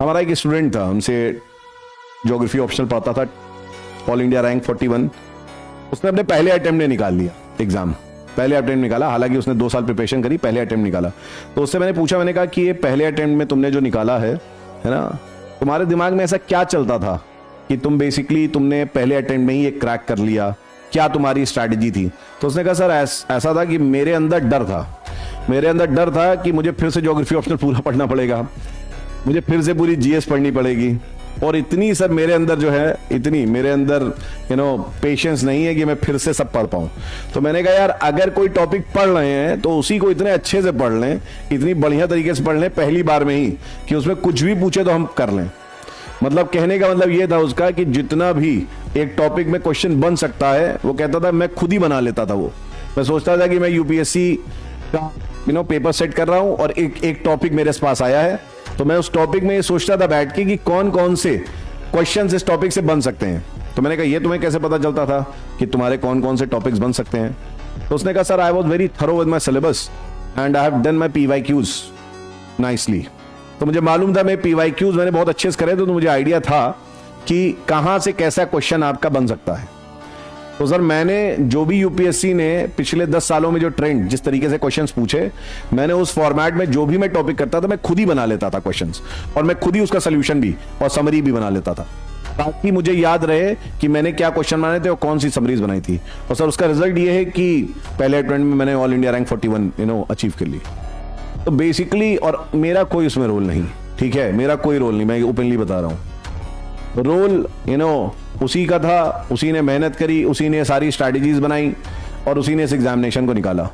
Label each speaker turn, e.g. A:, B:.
A: हमारा एक स्टूडेंट था, हमसे ज्योग्राफी ऑप्शनल पढ़ता था, ऑल इंडिया रैंक 41। उसने अपने पहले अटेम्प्ट में निकाल लिया एग्जाम, पहले अटेम्प्ट निकाला। हालांकि उसने 2 साल प्रिपरेशन करी, पहले अटेम्प्ट निकाला। तो उससे मैंने पूछा, मैंने कहा कि ये पहले अटेम्प्ट में तुमने जो निकाला है ना, तुम्हारे दिमाग में ऐसा क्या चलता था कि तुम बेसिकली तुमने पहले अटेम्प्ट में ही ये क्रैक कर लिया, क्या तुम्हारी स्ट्रैटेजी थी? तो उसने कहा सर ऐसा था कि मेरे अंदर डर था कि मुझे फिर से ज्योग्राफी ऑप्शनल पूरा पढ़ना पड़ेगा, मुझे फिर से पूरी जीएस पढ़नी पड़ेगी, और इतनी सर मेरे अंदर जो है, इतनी मेरे अंदर पेशेंस नहीं है कि मैं फिर से सब पढ़ पाऊं। तो मैंने कहा यार, अगर कोई टॉपिक पढ़ रहे हैं तो उसी को इतने अच्छे से पढ़ लें, इतनी बढ़िया तरीके से पढ़ लें पहली बार में ही, कि उसमें कुछ भी पूछे तो हम कर लें। मतलब कहने का मतलब ये था उसका कि जितना भी एक टॉपिक में क्वेश्चन बन सकता है, वो कहता था मैं खुद ही बना लेता था। वो मैं सोचता था कि मैं यूपीएससी का पेपर सेट कर रहा हूं और एक टॉपिक मेरे पास आया है, तो मैं उस टॉपिक में ये सोचता था बैठ के कि कौन कौन से क्वेश्चंस इस टॉपिक से बन सकते हैं। तो मैंने कहा ये तुम्हें कैसे पता चलता था कि तुम्हारे कौन कौन से टॉपिक्स बन सकते हैं? तो उसने कहा sir I was very thorough with my syllabus and I have done my PYQs nicely. तो मुझे मालूम था, मैं पीवाईक्यूज मैंने बहुत अच्छे से करे, तो मुझे आइडिया था कि कहां से कैसा क्वेश्चन आपका बन सकता है। तो सर मैंने जो भी यूपीएससी ने पिछले 10 सालों में जो ट्रेंड, जिस तरीके से क्वेश्चंस पूछे, मैंने उस फॉर्मेट में जो भी मैं टॉपिक करता था, मैं खुद ही बना लेता था क्वेश्चंस, और मैं खुद ही उसका सोल्यूशन भी और समरी भी बना लेता था, ताकि मुझे याद रहे कि मैंने क्या क्वेश्चन बनाए थे और कौन सी समरीज बनाई थी। और सर उसका रिजल्ट ये है कि पहले अटेम्प्ट में मैंने ऑल इंडिया रैंक 41 अचीव कर ली। तो बेसिकली, और मेरा कोई उसमें रोल नहीं, ठीक है, मेरा कोई रोल नहीं, मैं ओपनली बता रहा हूँ। रोल उसी का था, उसी ने मेहनत करी, उसी ने सारी स्ट्रैटेजीज बनाई और उसी ने इस एग्जामिनेशन को निकाला।